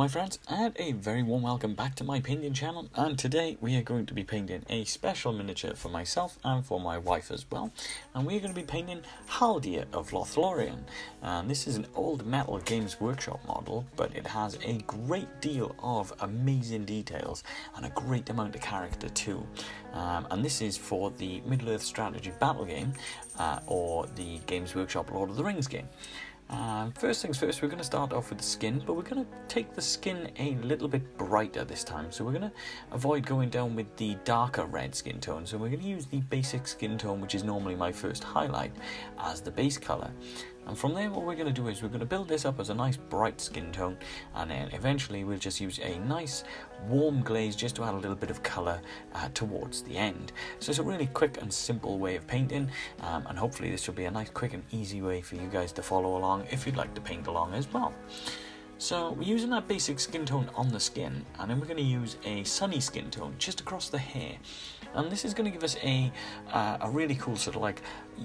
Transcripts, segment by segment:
my friends, and a very warm welcome back to my painting channel. And today we are going to be painting a special miniature for myself and for my wife as well. And we're going to be painting Haldir of Lothlorien. And this is an old metal Games Workshop model, but it has a great deal of amazing details and a great amount of character too. And this is for the Middle-earth strategy battle game, or the Games Workshop Lord of the Rings game. First things first, we're going to start off with the skin, but we're going to take the skin a little bit brighter this time. So we're going to avoid going down with the darker red skin tone. So we're going to use the basic skin tone, which is normally my first highlight, as the base colour. And from there, what we're going to do is we're going to build this up as a nice bright skin tone, and then eventually we'll just use a nice warm glaze just to add a little bit of colour towards the end. So it's a really quick and simple way of painting, and hopefully this will be a nice quick and easy way for you guys to follow along if you'd like to paint along as well. So we're using that basic skin tone on the skin, and then we're going to use a sunny skin tone just across the hair. And this is going to give us a really cool sort of like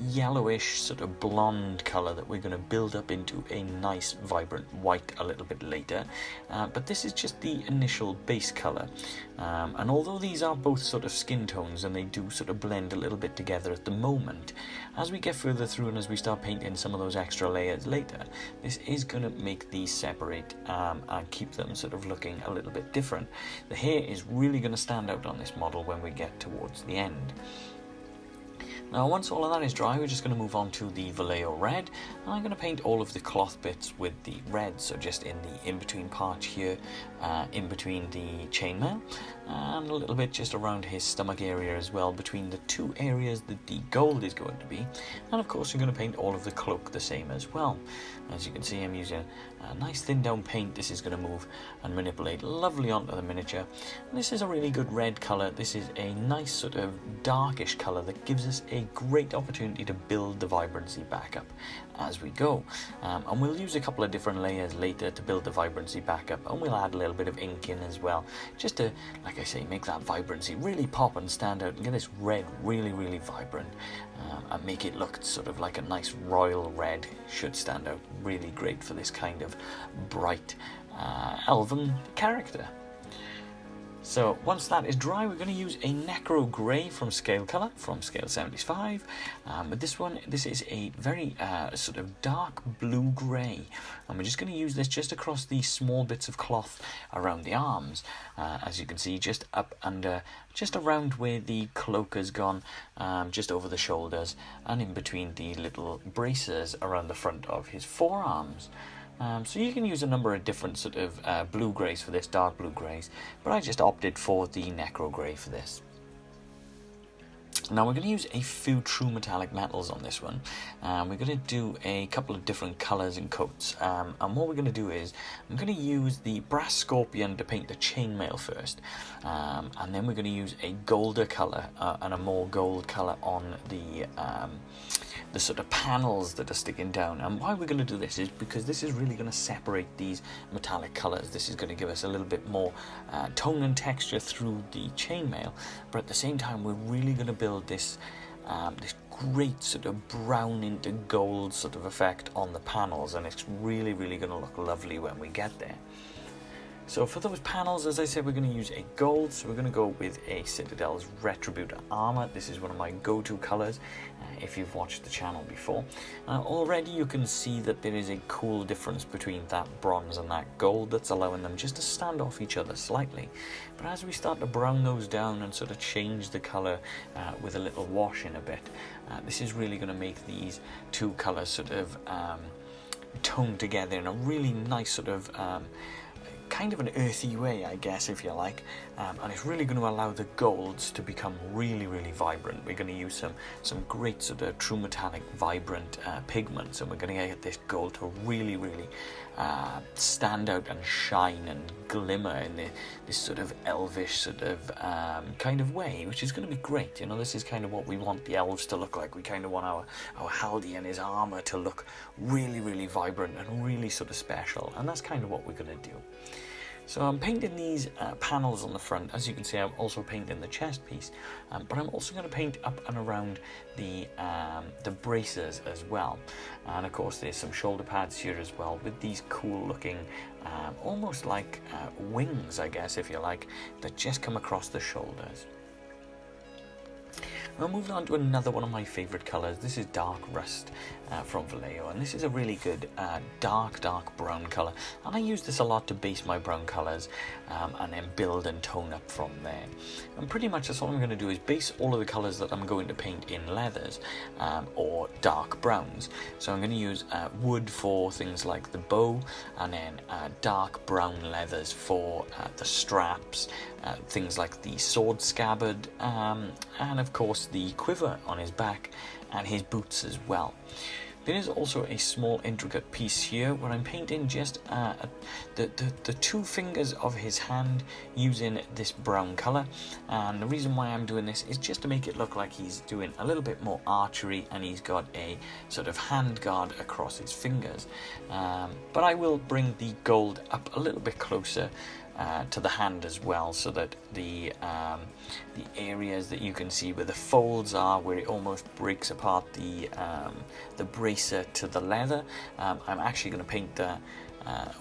yellowish sort of blonde colour that we're going to build up into a nice vibrant white a little bit later. But this is just the initial base colour. And although these are both sort of skin tones and they do sort of blend a little bit together at the moment, as we get further through and as we start painting some of those extra layers later, this is going to make these separate and keep them sort of looking a little bit different. The hair is really going to stand out on this model when we get towards the end. Now once all of that is dry, we're just going to move on to the bellow red, and I'm going to paint all of the cloth bits with the red, so just in the in-between part here, in between the chainmail, and a little bit just around his stomach area as well, between the two areas that the gold is going to be. And of course we're going to paint all of the cloak the same as well. As you can see, I'm using a nice thin down paint. This is going to move and manipulate lovely onto the miniature. And this is a really good red colour. This is a nice sort of darkish colour that gives us a great opportunity to build the vibrancy back up as we go. And we'll use a couple of different layers later to build the vibrancy back up, and we'll add a little bit of ink in as well, just to, like I say, make that vibrancy really pop and stand out and get this red really vibrant, and make it look sort of like a nice royal red. Should stand out really great for this kind of bright elven character. So once that is dry, we're going to use a Necro Grey from Scale Colour, from Scale 75. But this is a very sort of dark blue grey. And we're just going to use this just across the small bits of cloth around the arms. As you can see, just up under, just around where the cloak has gone, just over the shoulders, and in between the little braces around the front of his forearms. So you can use a number of different sort of blue greys for this, dark blue greys, but I just opted for the Necro Grey for this. Now we're going to use a few true metallic metals on this one. We're going to do a couple of different colours and coats, and what we're going to do is I'm going to use the brass scorpion to paint the chainmail first, and then we're going to use a golder colour and a more gold colour on the sort of panels that are sticking down. And why we're going to do this is because this is really going to separate these metallic colours. This is going to give us a little bit more tone and texture through the chainmail, but at the same time we're really going to build this this great sort of brown into gold sort of effect on the panels, and it's really going to look lovely when we get there. So for those panels, as I said, we're going to use a gold, so we're going to go with a Citadel's Retributor Armour. This is one of my go-to colours if you've watched the channel before. Already you can see that there is a cool difference between that bronze and that gold that's allowing them just to stand off each other slightly. But as we start to brown those down and sort of change the colour with a little wash in a bit, this is really going to make these two colours sort of toned together in a really nice sort of kind of an earthy way, I guess, if you like, and it's really going to allow the golds to become really vibrant. We're going to use some great sort of true metallic vibrant pigments, and we're going to get this gold to really stand out and shine and glimmer in this sort of elvish sort of kind of way, which is going to be great. You know, this is kind of what we want the elves to look like. We kind of want our Haldir and his armour to look really vibrant and really sort of special, and that's kind of what we're going to do. So I'm painting these panels on the front. As you can see, I'm also painting the chest piece, but I'm also going to paint up and around the braces as well. And of course there's some shoulder pads here as well with these cool looking, almost like wings, I guess, if you like, that just come across the shoulders. Now moving on to another one of my favourite colours. This is dark rust from Vallejo, and this is a really good dark brown colour, and I use this a lot to base my brown colours and then build and tone up from there. And pretty much that's all I'm going to do is base all of the colours that I'm going to paint in leathers or dark browns. So I'm going to use wood for things like the bow, and then dark brown leathers for the straps, things like the sword scabbard, and of course the quiver on his back and his boots as well. There is also a small intricate piece here where I'm painting just the two fingers of his hand using this brown colour, and the reason why I'm doing this is just to make it look like he's doing a little bit more archery and he's got a sort of hand guard across his fingers, but I will bring the gold up a little bit closer to the hand as well, so that the areas that you can see where the folds are, where it almost breaks apart the bracer to the leather, I'm actually going to paint the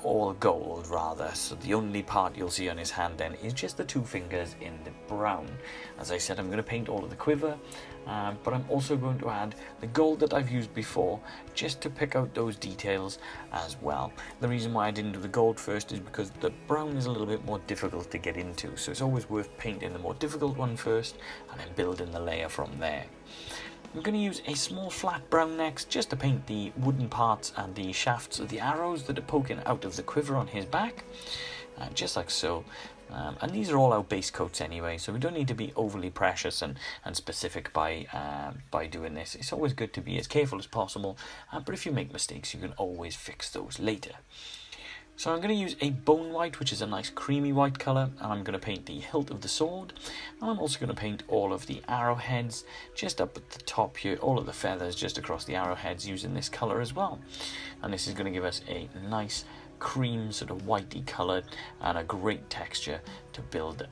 all gold rather, so the only part you'll see on his hand then is just the two fingers in the brown. As I said, I'm going to paint all of the quiver, but I'm also going to add the gold that I've used before just to pick out those details as well. The reason why I didn't do the gold first is because the brown is a little bit more difficult to get into, so it's always worth painting the more difficult one first and then building the layer from there. I'm going to use a small flat brown next just to paint the wooden parts and the shafts of the arrows that are poking out of the quiver on his back, just like so. And these are all our base coats anyway, so we don't need to be overly precious and specific by doing this. It's always good to be as careful as possible, but if you make mistakes you can always fix those later. So I'm going to use a bone white, which is a nice creamy white colour, and I'm going to paint the hilt of the sword, and I'm also going to paint all of the arrowheads just up at the top here, all of the feathers just across the arrowheads using this colour as well. And this is going to give us a nice cream sort of whitey coloured and a great texture to build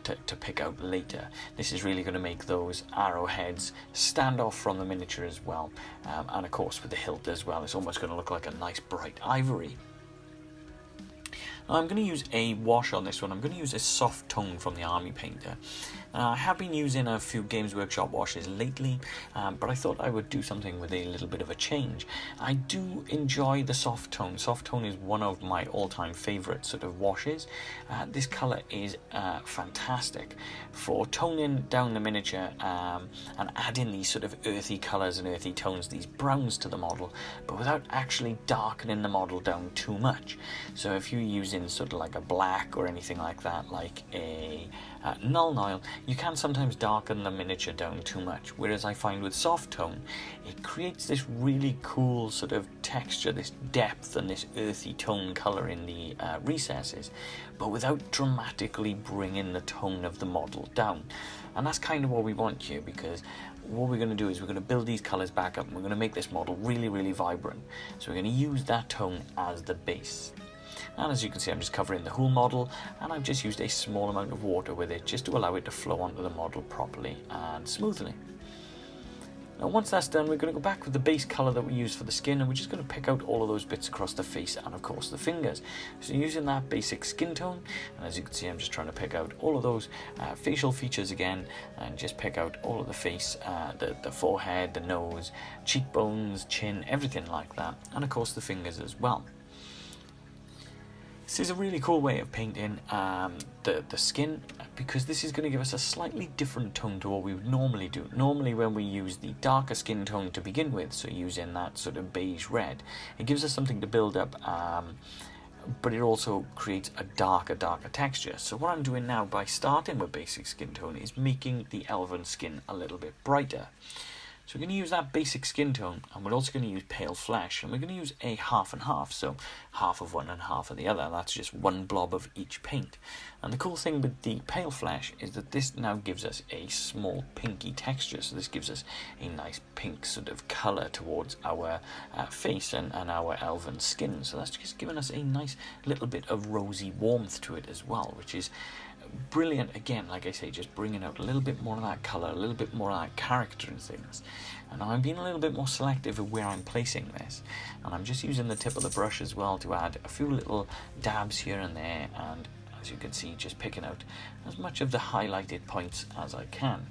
to pick out later. This is really going to make those arrowheads stand off from the miniature as well, and of course with the hilt as well, it's almost going to look like a nice bright ivory. I'm going to use a wash on this one. I'm going to use a soft tone from the Army Painter. I have been using a few Games Workshop washes lately, but I thought I would do something with a little bit of a change. I do enjoy the soft tone. Soft tone is one of my all-time favourite sort of washes. This colour is fantastic for toning down the miniature and adding these sort of earthy colours and earthy tones, these browns to the model, but without actually darkening the model down too much. So if you're using sort of like a black or anything like that, like a null Nile, you can sometimes darken the miniature down too much, whereas I find with soft tone it creates this really cool sort of texture, this depth and this earthy tone colour in the recesses, but without dramatically bringing the tone of the model down. And that's kind of what we want here, because what we're going to do is we're going to build these colours back up and we're going to make this model really vibrant. So we're going to use that tone as the base. And as you can see, I'm just covering the whole model, and I've just used a small amount of water with it just to allow it to flow onto the model properly and smoothly. Now once that's done, we're going to go back with the base colour that we used for the skin, and we're just going to pick out all of those bits across the face and of course the fingers. So using that basic skin tone, and as you can see I'm just trying to pick out all of those facial features again, and just pick out all of the face, the forehead, the nose, cheekbones, chin, everything like that, and of course the fingers as well. This is a really cool way of painting the skin, because this is going to give us a slightly different tone to what we would normally do. Normally when we use the darker skin tone to begin with, so using that sort of beige red, it gives us something to build up, but it also creates a darker texture. So what I'm doing now by starting with basic skin tone is making the elven skin a little bit brighter. So we're going to use that basic skin tone, and we're also going to use pale flesh, and we're going to use a half and half, so half of one and half of the other. That's just one blob of each paint. And the cool thing with the pale flesh is that this now gives us a small pinky texture, so this gives us a nice pink sort of colour towards our face and our elven skin. So that's just giving us a nice little bit of rosy warmth to it as well, which is brilliant. Again, like I say, just bringing out a little bit more of that colour, a little bit more of that character and things. And I'm being a little bit more selective of where I'm placing this, and I'm just using the tip of the brush as well to add a few little dabs here and there, and as you can see, just picking out as much of the highlighted points as I can.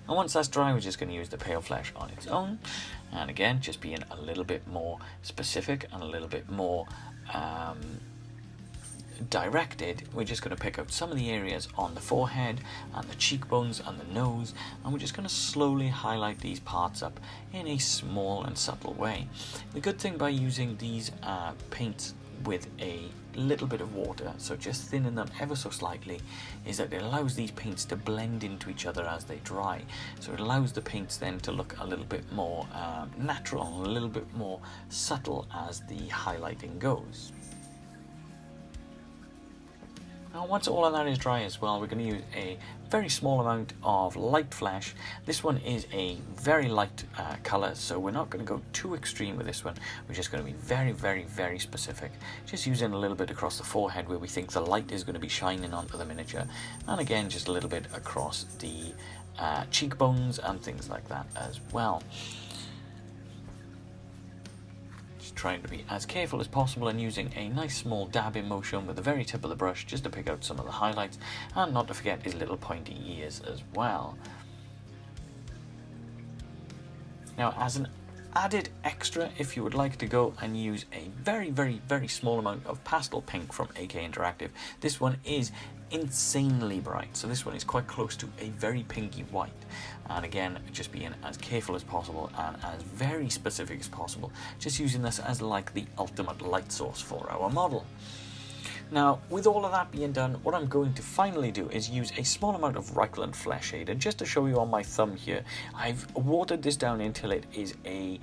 And once that's dry, we're just going to use the pale flesh on its own, and again, just being a little bit more specific and a little bit more directed. We're just going to pick out some of the areas on the forehead and the cheekbones and the nose, and we're just going to slowly highlight these parts up in a small and subtle way. The good thing by using these paints with a little bit of water, so just thinning them ever so slightly, is that it allows these paints to blend into each other as they dry. So it allows the paints then to look a little bit more natural and a little bit more subtle as the highlighting goes. Now once all of that is dry as well, we're going to use a very small amount of light flesh. This one is a very light colour, so we're not going to go too extreme with this one. We're just going to be very, very, very specific. Just using a little bit across the forehead where we think the light is going to be shining onto the miniature. And again, just a little bit across the cheekbones and things like that as well. Trying to be as careful as possible and using a nice small dabbing motion with the very tip of the brush just to pick out some of the highlights, and not to forget his little pointy ears as well. Now, as an added extra, if you would like to go and use a very, very, very small amount of pastel pink from AK Interactive, this one is insanely bright, so this one is quite close to a very pinky white. And again, just being as careful as possible and as very specific as possible, just using this as like the ultimate light source for our model. Now, with all of that being done, what I'm going to finally do is use a small amount of Reichland Flesh Aid, and just to show you on my thumb here, I've watered this down until it is a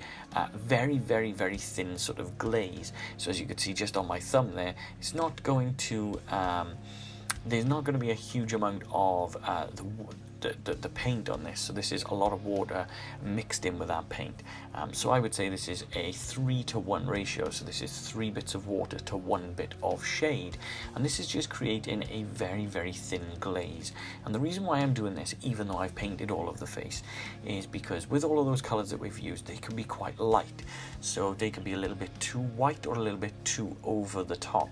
very, very, very thin sort of glaze. So as you can see just on my thumb there, it's not going to there's not going to be a huge amount of the paint on this, so this is a lot of water mixed in with that paint. So I would say this is a 3-to-1 ratio, so this is 3 bits of water to 1 bit of shade, and this is just creating a very, very thin glaze. And the reason why I'm doing this, even though I've painted all of the face, is because with all of those colours that we've used, they can be quite light, so they can be a little bit too white or a little bit too over the top.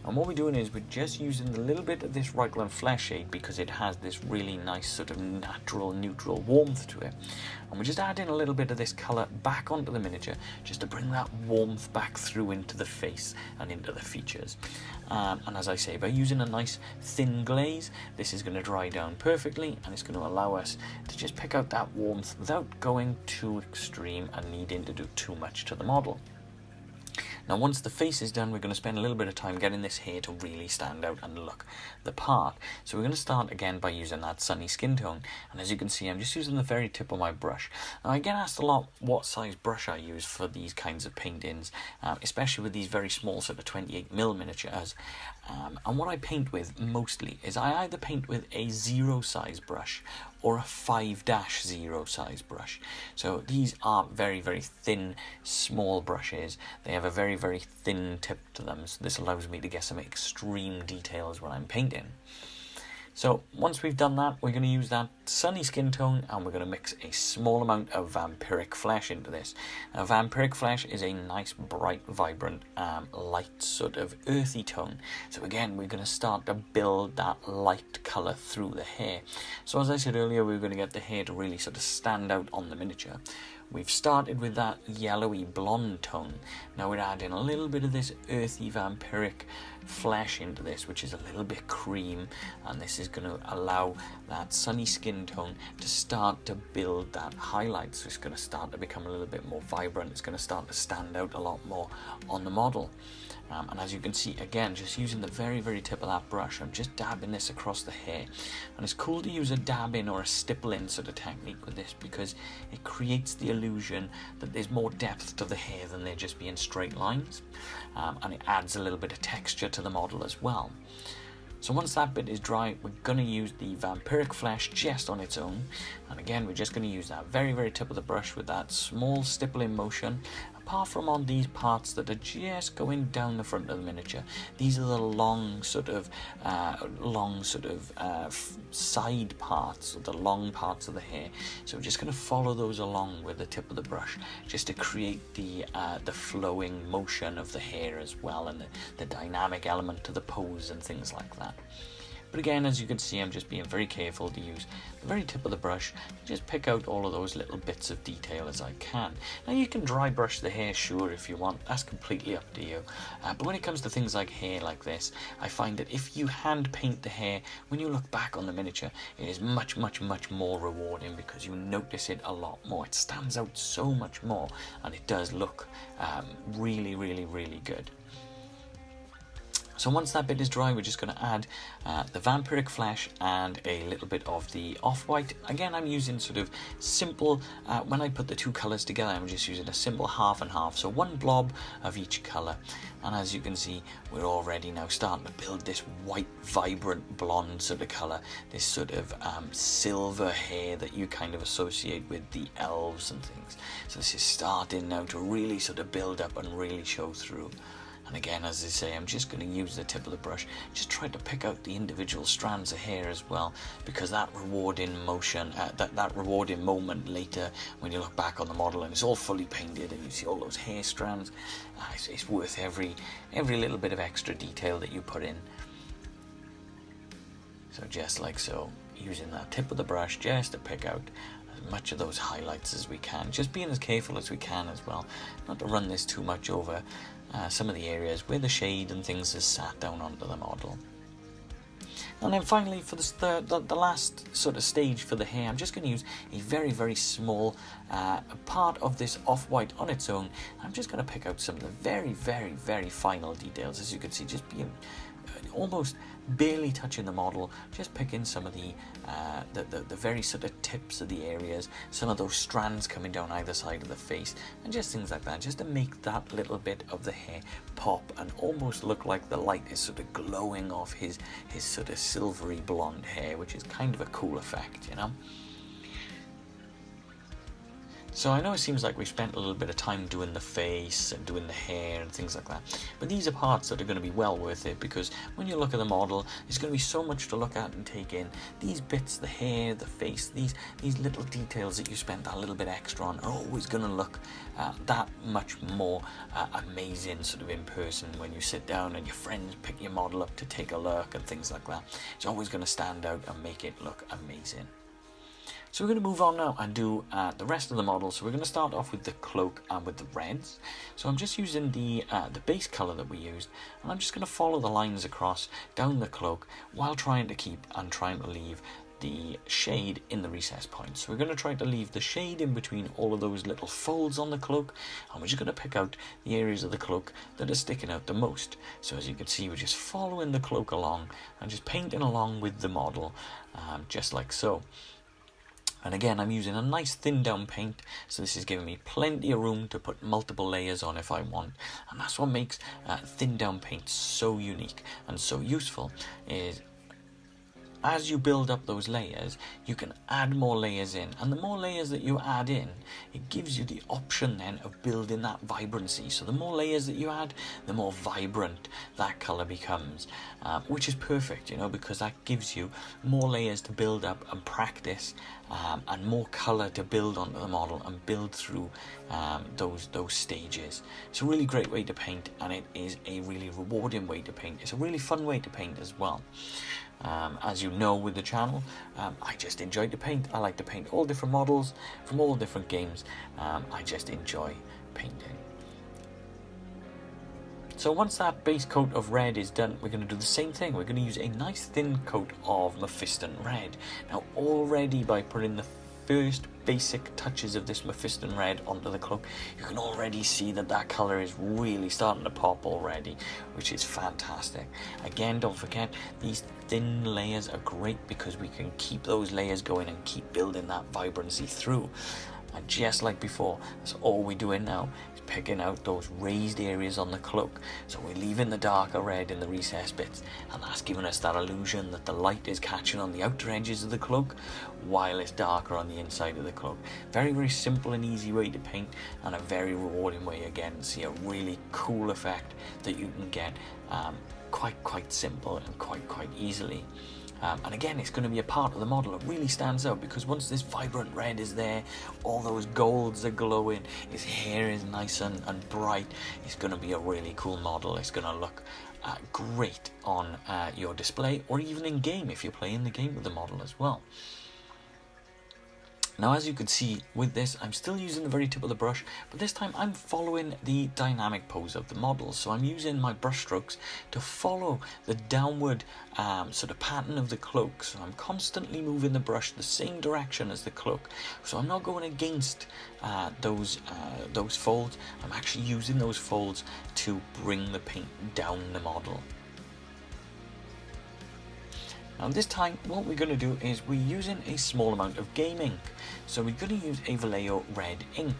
And what we're doing is we're just using a little bit of this Reichland Flesh Shade because it has this really nice sort of natural neutral warmth to it. And we're just adding a little bit of this colour back onto the miniature just to bring that warmth back through into the face and into the features. And as I say, by using a nice thin glaze, this is going to dry down perfectly, and it's going to allow us to just pick out that warmth without going too extreme and needing to do too much to the model. Now once the face is done, we're going to spend a little bit of time getting this hair to really stand out and look the part. So we're going to start again by using that sunny skin tone, and as you can see, I'm just using the very tip of my brush. Now I get asked a lot what size brush I use for these kinds of paintings, especially with these very small sort of 28mm miniatures. And what I paint with mostly is I either paint with a 0 size brush or a 5-0 size brush. So these are very, very thin, small brushes. They have a very, very thin tip to them, so this allows me to get some extreme details when I'm painting. So once we've done that, we're going to use that sunny skin tone, and we're going to mix a small amount of vampiric flesh into this. Now vampiric flesh is a nice, bright, vibrant, light sort of earthy tone. So again, we're going to start to build that light colour through the hair. So as I said earlier, we're going to get the hair to really sort of stand out on the miniature. we've started with that yellowy blonde tone. Now we're adding a little bit of this earthy vampiric flesh into this, which is a little bit cream, and this is going to allow that sunny skin tone to start to build that highlight. So it's going to start to become a little bit more vibrant. It's going to start to stand out a lot more on the model. And as you can see, again, just using the very, very tip of that brush, I'm just dabbing this across the hair. And it's cool to use a dab in or a stipple in sort of technique with this, because it creates the illusion that there's more depth to the hair than there just being straight lines. And it adds a little bit of texture to the model as well. So once that bit is dry, we're going to use the vampiric flesh just on its own. And again, we're just going to use that very, very tip of the brush with that small stippling motion. Apart from on these parts that are just going down the front of the miniature, these are the long sort of side parts, the long parts of the hair. So we're just going to follow those along with the tip of the brush, just to create the flowing motion of the hair as well, and the dynamic element to the pose and things like that. But again, as you can see, I'm just being very careful to use the very tip of the brush to just pick out all of those little bits of detail as I can. Now you can dry brush the hair, sure, if you want, that's completely up to you. But when it comes to things like hair like this, I find that if you hand paint the hair, when you look back on the miniature, it is much, much, much more rewarding, because you notice it a lot more. It stands out so much more, and it does look really, really, really good. So once that bit is dry, we're just going to add the vampiric flesh and a little bit of the off-white. Again, I'm using sort of simple, when I put the two colours together, I'm just using a simple half and half, so one blob of each colour. And as you can see, we're already now starting to build this white, vibrant blonde sort of colour, this sort of silver hair that you kind of associate with the elves and things. So this is starting now to really sort of build up and really show through. And again, as I say, I'm just going to use the tip of the brush, just try to pick out the individual strands of hair as well, because that rewarding motion, that rewarding moment later when you look back on the model and it's all fully painted and you see all those hair strands, it's worth every little bit of extra detail that you put in. So just like so, using that tip of the brush just to pick out as much of those highlights as we can, just being as careful as we can as well, not to run this too much over some of the areas where the shade and things is sat down onto the model. And then finally, for the last sort of stage for the hair, I'm just going to use a very, very small part of this off-white on its own. I'm just going to pick out some of the very, very, very final details, as you can see, just being almost barely touching the model, just picking some of the very sort of tips of the areas, some of those strands coming down either side of the face, and just things like that, just to make that little bit of the hair pop and almost look like the light is sort of glowing off his sort of silvery blonde hair, which is kind of a cool effect, you know. So I know it seems like we spent a little bit of time doing the face and doing the hair and things like that, but these are parts that are going to be well worth it, because when you look at the model, there's going to be so much to look at and take in. These bits, the hair, the face, these little details that you spent that little bit extra on are always going to look that much more amazing sort of in person when you sit down and your friends pick your model up to take a look and things like that. It's always going to stand out and make it look amazing. So we're going to move on now and do the rest of the model. So we're going to start off with the cloak and with the reds. So I'm just using the base colour that we used, and I'm just going to follow the lines across down the cloak while trying to leave the shade in the recess points. So we're going to try to leave the shade in between all of those little folds on the cloak, and we're just going to pick out the areas of the cloak that are sticking out the most. So as you can see, we're just following the cloak along and just painting along with the model, just like so. And again, I'm using a nice thin down paint, so this is giving me plenty of room to put multiple layers on if I want. And that's what makes thin down paint so unique and so useful, is as you build up those layers, you can add more layers in, and the more layers that you add in, it gives you the option then of building that vibrancy. So the more layers that you add, the more vibrant that colour becomes, which is perfect, you know, because that gives you more layers to build up and practice, and more colour to build onto the model and build through those stages. It's a really great way to paint, and it is a really rewarding way to paint. It's a really fun way to paint as well. As you know with the channel, I just enjoy to paint. I like to paint all different models from all different games. I just enjoy painting. So once that base coat of red is done, we're going to do the same thing. We're going to use a nice thin coat of Mephiston red. Now already by putting the first basic touches of this Mephiston red onto the cloak, you can already see that that colour is really starting to pop already, which is fantastic. Again, don't forget, these thin layers are great because we can keep those layers going and keep building that vibrancy through. And just like before, that's all we're doing now, is picking out those raised areas on the cloak. So we're leaving the darker red in the recessed bits, and that's giving us that illusion that the light is catching on the outer edges of the cloak while it's darker on the inside of the cloak. Very, very simple and easy way to paint, and a very rewarding way again to see a really cool effect that you can get quite simple and quite easily. And again, it's going to be a part of the model that really stands out, because once this vibrant red is there, all those golds are glowing, his hair is nice and bright, it's going to be a really cool model. It's going to look great on your display, or even in game if you're playing the game with the model as well. Now, as you can see with this, I'm still using the very tip of the brush, but this time I'm following the dynamic pose of the model. So I'm using my brush strokes to follow the downward sort of pattern of the cloak. So I'm constantly moving the brush the same direction as the cloak. So I'm not going against those folds. I'm actually using those folds to bring the paint down the model. Now this time, what we're going to do is we're using a small amount of game ink. So we're going to use a Vallejo red ink.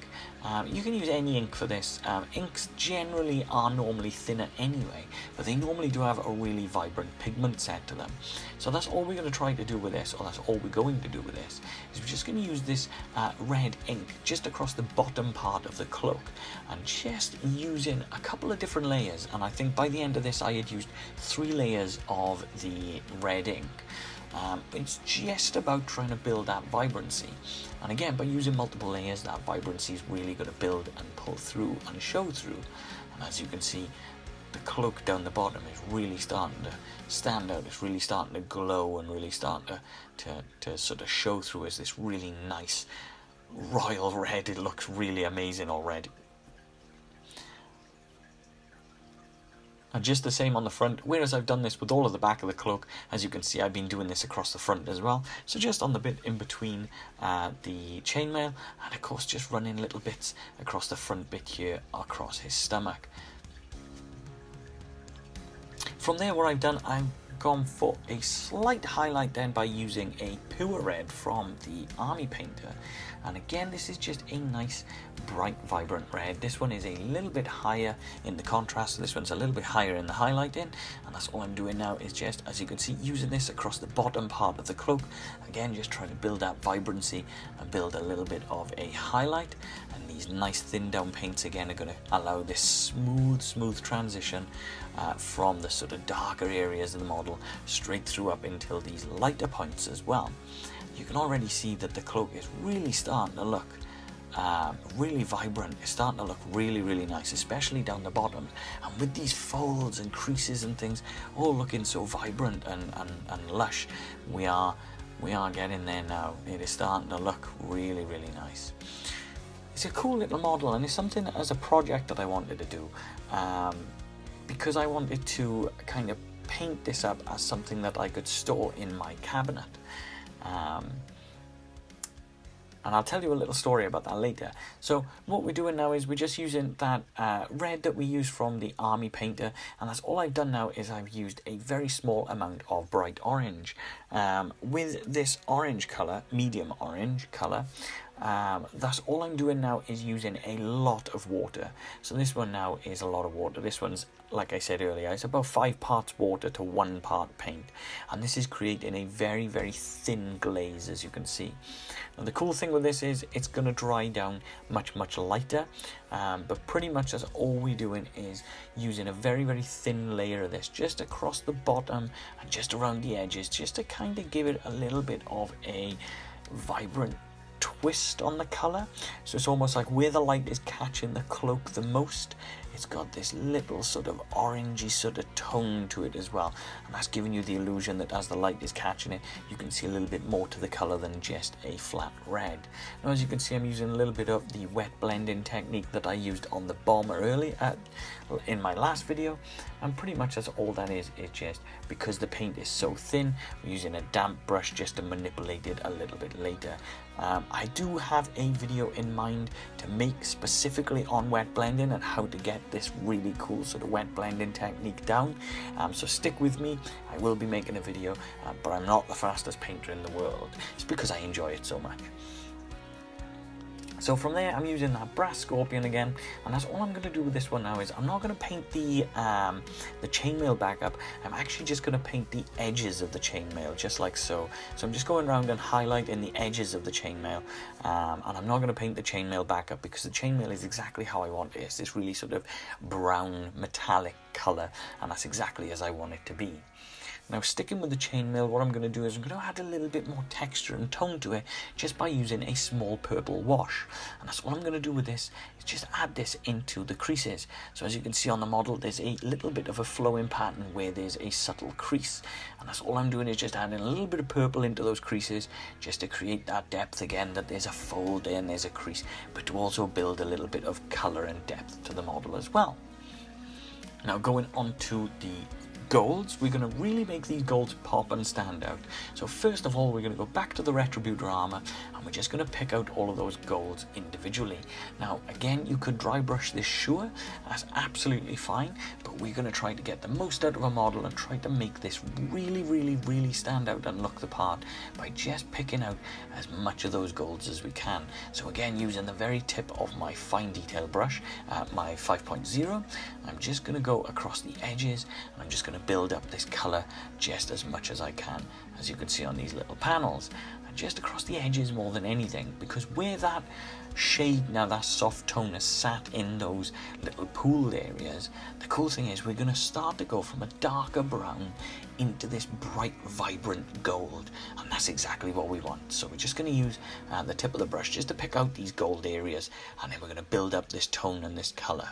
You can use any ink for this. Inks generally are normally thinner anyway, but they normally do have a really vibrant pigment set to them. So that's all we're going to try to do with this, or that's all we're going to do with this, is we're just going to use this red ink just across the bottom part of the cloak, and just using a couple of different layers. And I think by the end of this I had used 3 layers of the red ink. It's just about trying to build that vibrancy, and again, by using multiple layers, that vibrancy is really going to build and pull through and show through. And as you can see, the cloak down the bottom is really starting to stand out. It's really starting to glow and really starting to sort of show through as this really nice royal red. It looks really amazing already. And just the same on the front, whereas I've done this with all of the back of the cloak, as you can see I've been doing this across the front as well. So just on the bit in between the chainmail, and of course just running little bits across the front bit here across his stomach. From there, what I've done, I've gone for a slight highlight then by using a pure red from the Army Painter. And again, this is just a nice bright vibrant red. This one is a little bit higher in the contrast, so this one's a little bit higher in the highlighting, and that's all I'm doing now is just, as you can see, using this across the bottom part of the cloak. Again, just trying to build that vibrancy and build a little bit of a highlight. And these nice thin down paints again are going to allow this smooth transition from the sort of darker areas of the model straight through up until these lighter points as well. You can already see that the cloak is really starting to look really vibrant. It's starting to look really nice, especially down the bottom, and with these folds and creases and things all looking so vibrant and lush, we are getting there now. It is starting to look really nice. It's a cool little model, and it's something as a project that I wanted to do, because I wanted to kind of paint this up as something that I could store in my cabinet. And I'll tell you a little story about that later. So what we're doing now is we're just using that red that we used from the Army Painter, and that's all I've done now is I've used a very small amount of bright orange. With this orange colour, medium orange colour, that's all I'm doing now is using a lot of water. So this one now is a lot of water. This one's, like I said earlier, it's about 5 parts water to 1 part paint, and this is creating a very thin glaze, as you can see. Now the cool thing with this is it's going to dry down much lighter, but pretty much that's all we're doing is using a very thin layer of this just across the bottom and just around the edges, just to kind of give it a little bit of a vibrant twist on the colour. So it's almost like where the light is catching the cloak the most, it's got this little sort of orangey sort of tone to it as well, and that's giving you the illusion that as the light is catching it, you can see a little bit more to the colour than just a flat red. Now as you can see, I'm using a little bit of the wet blending technique that I used on the bomber earlier in my last video, and pretty much that's all that is just because the paint is so thin, we're using a damp brush just to manipulate it a little bit later. I do have a video in mind to make specifically on wet blending and how to get this really cool sort of wet blending technique down, so stick with me. I will be making a video, but I'm not the fastest painter in the world. It's because I enjoy it so much. So from there, I'm using that brass scorpion again, and that's all I'm going to do with this one now. Is I'm not going to paint the chainmail back up. I'm actually just going to paint the edges of the chainmail, just like so. So I'm just going around and highlighting the edges of the chainmail, and I'm not going to paint the chainmail back up because the chainmail is exactly how I want it. It's this really sort of brown metallic colour, and that's exactly as I want it to be. Now, sticking with the chainmail, what I'm going to do is I'm going to add a little bit more texture and tone to it just by using a small purple wash. And that's what I'm going to do with this, is just add this into the creases. So as you can see on the model, there's a little bit of a flowing pattern where there's a subtle crease. And that's all I'm doing, is just adding a little bit of purple into those creases just to create that depth again, that there's a fold there and there's a crease, but to also build a little bit of colour and depth to the model as well. Now, going on to the golds, we're going to really make these golds pop and stand out. So first of all, we're going to go back to the Retributor armor, and we're just going to pick out all of those golds individually. Now again, you could dry brush this, sure, that's absolutely fine, but we're going to try to get the most out of a model and try to make this really stand out and look the part by just picking out as much of those golds as we can. So again, using the very tip of my fine detail brush, my 5.0, I'm just going to go across the edges, and I'm just going to build up this color just as much as I can, as you can see on these little panels, and just across the edges more than anything, because where that shade, now that soft tone, is sat in those little pooled areas, the cool thing is we're going to start to go from a darker brown into this bright vibrant gold, and that's exactly what we want. So we're just going to use the tip of the brush just to pick out these gold areas, and then we're going to build up this tone and this color.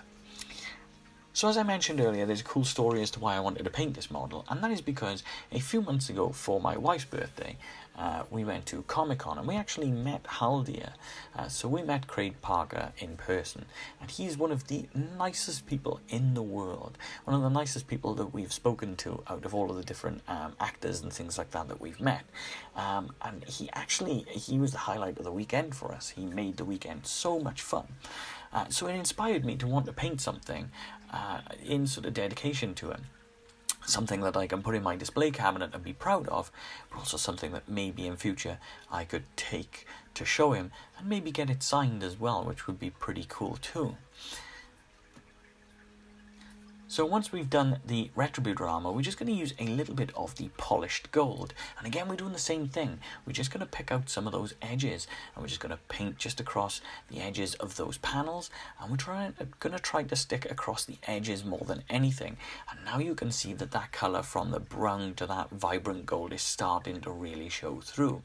So as I mentioned earlier, there's a cool story as to why I wanted to paint this model, and that is because a few months ago for my wife's birthday, we went to Comic-Con and we actually met Haldir. So we met Craig Parker in person, and he's one of the nicest people in the world, one of the nicest people that we've spoken to out of all of the different actors and things like that we've met. And he was the highlight of the weekend for us. He made the weekend so much fun. So it inspired me to want to paint something in sort of dedication to him. Something that I can put in my display cabinet and be proud of, but also something that maybe in future I could take to show him and maybe get it signed as well, which would be pretty cool too. So once we've done the Retributor armor, we're just going to use a little bit of the polished gold. And again, we're doing the same thing. We're just going to pick out some of those edges, and we're just going to paint just across the edges of those panels. And we're going to try to stick across the edges more than anything. And now you can see that that color from the brown to that vibrant gold is starting to really show through.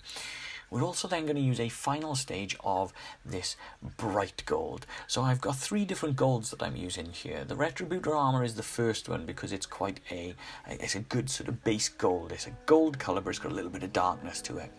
We're also then going to use a final stage of this bright gold. So I've got 3 different golds that I'm using here. The Retributor armor is the first one because it's quite it's a good sort of base gold. It's a gold color, but it's got a little bit of darkness to it.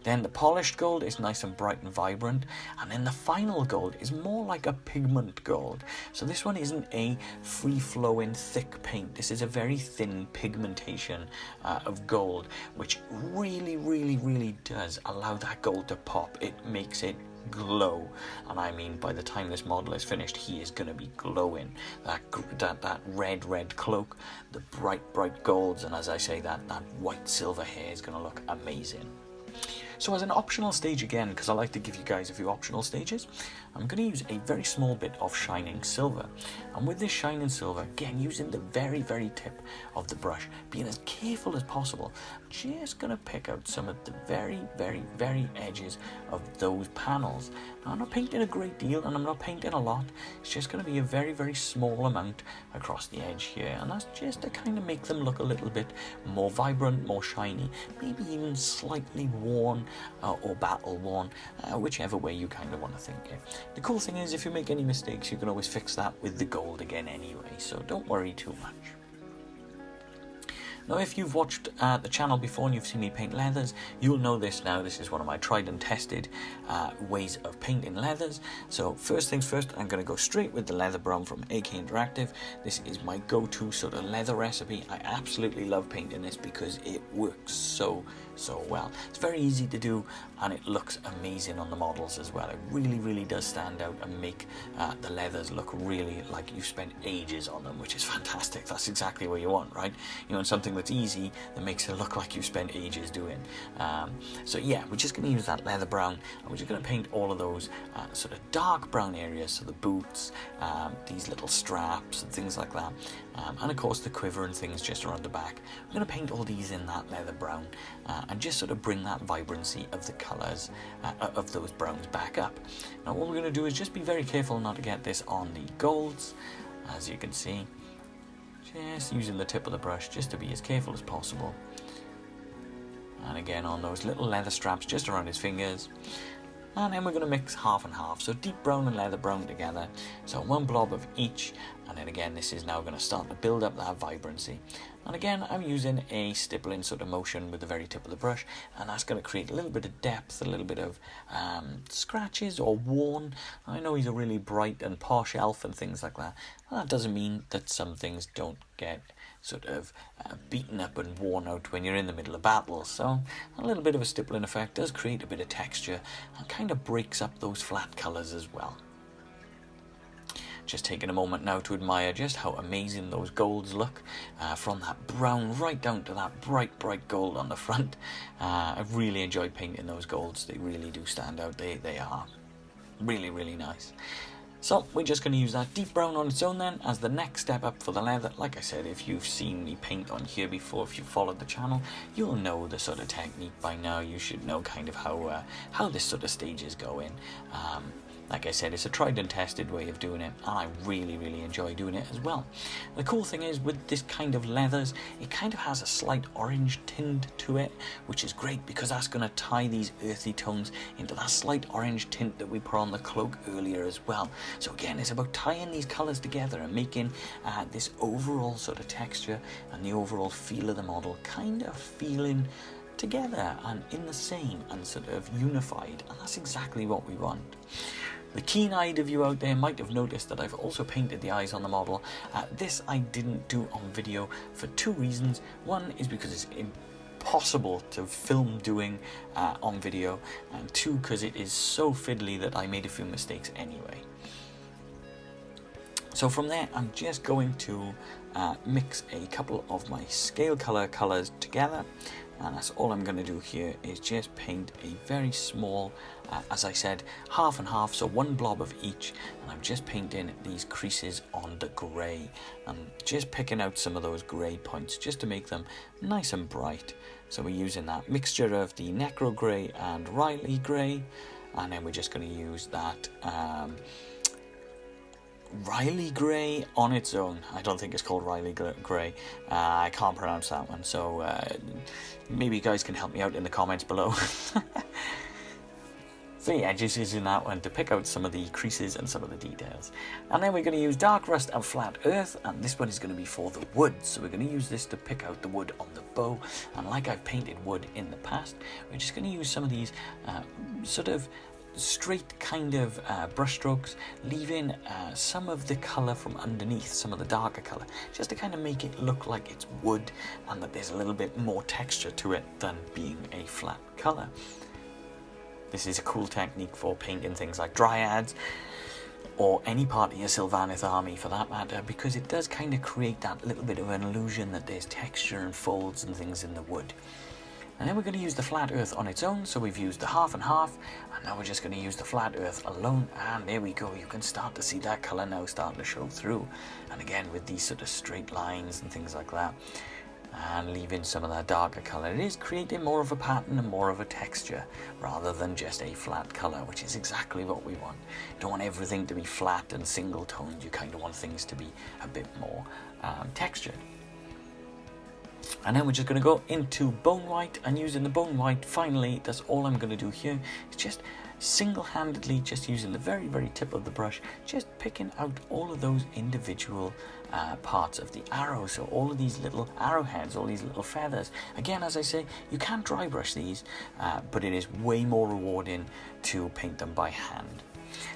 Then the polished gold is nice and bright and vibrant, and then the final gold is more like a pigment gold. So this one isn't a free-flowing thick paint. This is a very thin pigmentation of gold, which really does allow that gold to pop. It makes it glow, and I mean, by the time this model is finished, he is going to be glowing. That red cloak, the bright golds, and as I say, that white silver hair is going to look amazing. So as an optional stage again, because I like to give you guys a few optional stages, I'm going to use a very small bit of shining silver. And with this shining silver, again, using the very tip of the brush, being as careful as possible, I'm just going to pick out some of the very edges of those panels. Now, I'm not painting a great deal, and I'm not painting a lot. It's just going to be a very small amount across the edge here, and that's just to kind of make them look a little bit more vibrant, more shiny, maybe even slightly worn, or battle worn, whichever way you kind of want to think it. The cool thing is, if you make any mistakes, you can always fix that with the gold again anyway, so don't worry too much. Now, if you've watched the channel before and you've seen me paint leathers, you'll know this now. This is one of my tried and tested ways of painting leathers. So first things first, I'm going to go straight with the leather brown from AK Interactive. This is my go-to sort of leather recipe. I absolutely love painting this because it works so well. It's very easy to do and it looks amazing on the models as well. It really does stand out and make the leathers look really like you've spent ages on them, which is fantastic. That's exactly what you want, right? You want something that's easy that makes it look like you've spent ages doing. So yeah, we're just going to use that leather brown and we're just going to paint all of those sort of dark brown areas, so the boots, these little straps and things like that, and of course the quiver and things just around the back. I'm going to paint all these in that leather brown and just sort of bring that vibrancy of the colours of those browns back up. Now what we're going to do is just be very careful not to get this on the golds, as you can see. Just using the tip of the brush just to be as careful as possible. And again on those little leather straps just around his fingers. And then we're going to mix half and half, so deep brown and leather brown together, so one blob of each, and then again this is now going to start to build up that vibrancy. And again I'm using a stippling sort of motion with the very tip of the brush, and that's going to create a little bit of depth, a little bit of scratches or worn. I know he's a really bright and posh elf and things like that, and that doesn't mean that some things don't get sort of beaten up and worn out when you're in the middle of battle. So a little bit of a stippling effect does create a bit of texture and kind of breaks up those flat colours as well. Just taking a moment now to admire just how amazing those golds look, from that brown right down to that bright gold on the front. I've really enjoyed painting those golds. They really do stand out. They are really nice. So we're just going to use that deep brown on its own then as the next step up for the leather. Like I said, if you've seen me paint on here before, if you've followed the channel, you'll know the sort of technique by now. You should know kind of how this sort of stage is going. Like I said, it's a tried and tested way of doing it, and I really enjoy doing it as well. The cool thing is, with this kind of leathers, it kind of has a slight orange tint to it, which is great because that's going to tie these earthy tones into that slight orange tint that we put on the cloak earlier as well. So again, it's about tying these colours together and making this overall sort of texture and the overall feel of the model kind of feeling together and in the same and sort of unified, and that's exactly what we want. The keen-eyed of you out there might have noticed that I've also painted the eyes on the model. This I didn't do on video for two reasons. One is because it's impossible to film doing on video, and two, because it is so fiddly that I made a few mistakes anyway. So from there, I'm just going to mix a couple of my scale colours together, and that's all I'm going to do here is just paint a very small, as I said, half and half, so one blob of each, and I'm just painting these creases on the grey. I'm just picking out some of those grey points just to make them nice and bright. So we're using that mixture of the Necro Grey and Riley Grey, and then we're just going to use that Riley Grey on its own. I don't think it's called Riley Grey. I can't pronounce that one, so maybe you guys can help me out in the comments below. So yeah, just using that one to pick out some of the creases and some of the details. And then we're going to use Dark Rust and Flat Earth, and this one is going to be for the wood. So we're going to use this to pick out the wood on the bow, and like I've painted wood in the past, we're just going to use some of these sort of straight kind of brush strokes, leaving some of the colour from underneath, some of the darker colour, just to kind of make it look like it's wood and that there's a little bit more texture to it than being a flat colour. This is a cool technique for painting things like dryads or any part of your Sylvaneth army for that matter, because it does kind of create that little bit of an illusion that there's texture and folds and things in the wood. And then we're going to use the flat earth on its own, so we've used the half and half, and now we're just going to use the flat earth alone, and there we go. You can start to see that colour now starting to show through, and again with these sort of straight lines and things like that, and leaving some of that darker colour. It is creating more of a pattern and more of a texture rather than just a flat colour, which is exactly what we want. You don't want everything to be flat and single toned, you kind of want things to be a bit more textured. And then we're just going to go into bone white, and using the bone white, finally, that's all I'm going to do here. It's just single-handedly, just using the very, very tip of the brush, just picking out all of those individual parts of the arrow. So all of these little arrowheads, all these little feathers. Again, as I say, you can dry brush these, but it is way more rewarding to paint them by hand.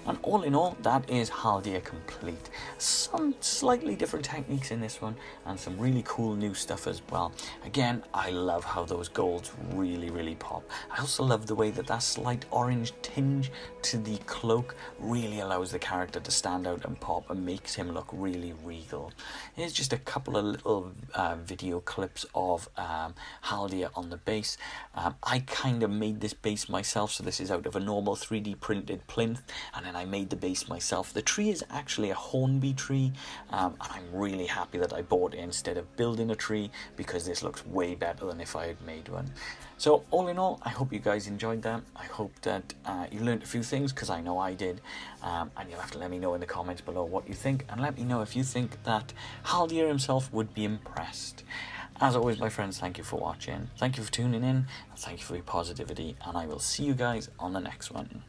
And all in all, that is Haldir complete. Some slightly different techniques in this one, and some really cool new stuff as well. Again, I love how those golds really, really pop. I also love the way that that slight orange tinge to the cloak really allows the character to stand out and pop and makes him look really regal. Here's just a couple of little video clips of Haldir on the base. I kind of made this base myself, so this is out of a normal 3D printed plinth, and then I made the base myself. The tree is actually a hornbeam tree, and I'm really happy that I bought it instead of building a tree, because this looks way better than if I had made one. So all in all, I hope you guys enjoyed that. I hope that you learned a few things, because I know I did, and you'll have to let me know in the comments below what you think, and let me know if you think that Haldir himself would be impressed. As always, my friends, thank you for watching, thank you for tuning in, and thank you for your positivity, and I will see you guys on the next one.